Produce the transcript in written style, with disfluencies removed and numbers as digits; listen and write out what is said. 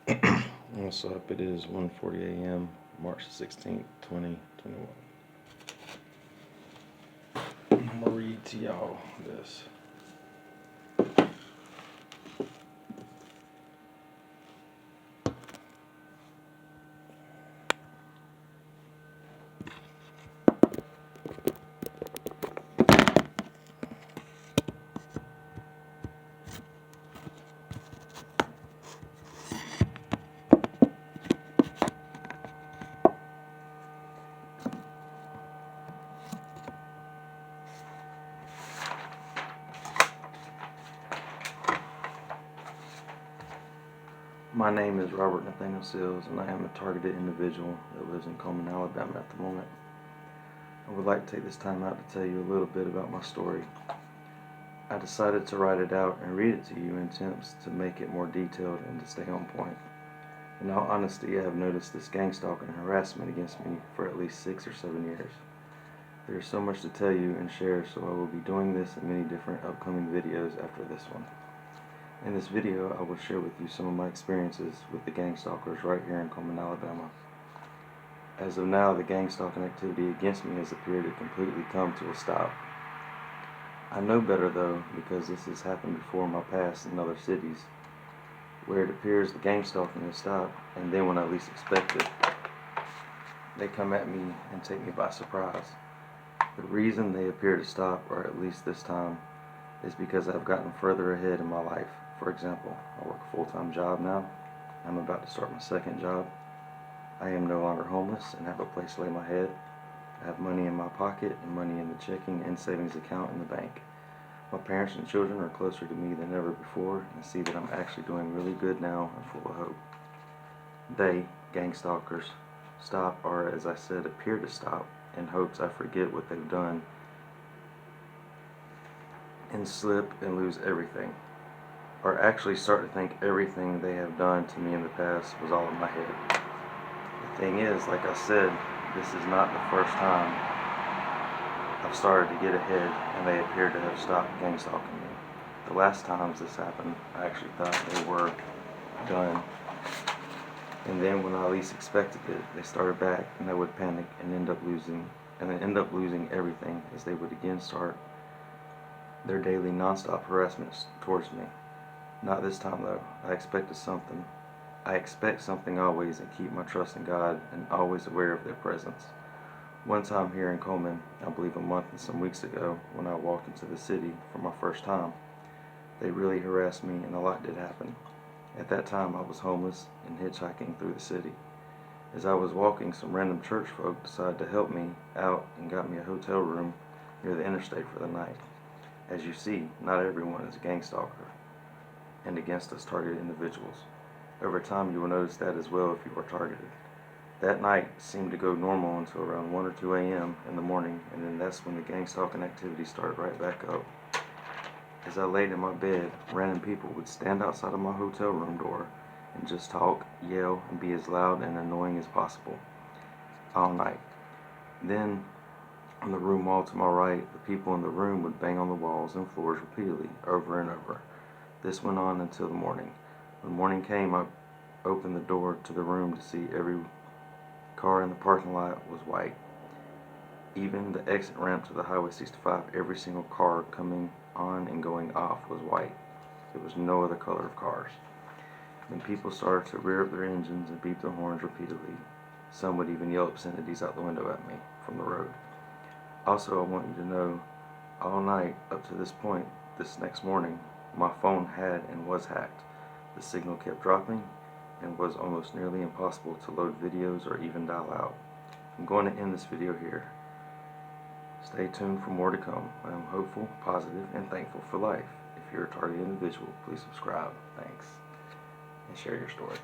What's up? It is 1:40 a.m. March 16th, 2021. I'm gonna read to y'all this. My name is Robert Nathaniel Sills, and I am a targeted individual that lives in Cullman, Alabama at the moment. I would like to take this time out to tell you a little bit about my story. I decided to write it out and read it to you in attempts to make it more detailed and to stay on point. In all honesty, I have noticed this gang stalking and harassment against me for at least 6 or 7 years. There is so much to tell you and share, so I will be doing this in many different upcoming videos after this one. In this video, I will share with you some of my experiences with the gang stalkers right here in Cullman, Alabama. As of now, the gang stalking activity against me has appeared to completely come to a stop. I know better though, because this has happened before in my past in other cities, where it appears the gang stalking has stopped, and then when I least expect it, they come at me and take me by surprise. The reason they appear to stop, or at least this time, is because I've gotten further ahead in my life. For example, I work a full-time job now. I'm about to start my second job. I am no longer homeless and have a place to lay my head. I have money in my pocket and money in the checking and savings account in the bank. My parents and children are closer to me than ever before and see that I'm actually doing really good now and full of hope. They, gang stalkers, stop, or as I said, appear to stop, in hopes I forget what they've done and slip and lose everything, or actually start to think everything they have done to me in the past was all in my head. The thing is, like I said, this is not the first time I've started to get ahead and they appear to have stopped gang stalking me. The last times this happened, I actually thought they were done, and then when I least expected it, they started back and I would panic and end up losing everything, as they would again start their daily non-stop harassment towards me. Not this time though. I expect something always, and keep my trust in God and always aware of their presence. One time here in Cullman, I believe a month and some weeks ago, when I walked into the city for my first time, they really harassed me and a lot did happen. At that time I was homeless and hitchhiking through the city. As I was walking, some random church folk decided to help me out and got me a hotel room near the interstate for the night. As you see, not everyone is a gang stalker and against us targeted individuals. Over time you will notice that as well if you are targeted. That night seemed to go normal until around 1 or 2 a.m. in the morning, and then that's when the gang stalking activity started right back up. As I laid in my bed, random people would stand outside of my hotel room door and just talk, yell, and be as loud and annoying as possible all night. Then, on the room wall to my right, the people in the room would bang on the walls and floors repeatedly, over and over. This went on until the morning. When morning came, I opened the door to the room to see every car in the parking lot was white. Even the exit ramp to the Highway 65, every single car coming on and going off was white. There was no other color of cars. Then people started to rear up their engines and beep their horns repeatedly. Some would even yell obscenities out the window at me from the road. Also, I want you to know, all night up to this point, this next morning, my phone had and was hacked. The signal kept dropping and was almost nearly impossible to load videos or even dial out. I'm going to end this video here. Stay tuned for more to come. I am hopeful, positive, and thankful for life. If you're a targeted individual, please subscribe. Thanks. And share your story.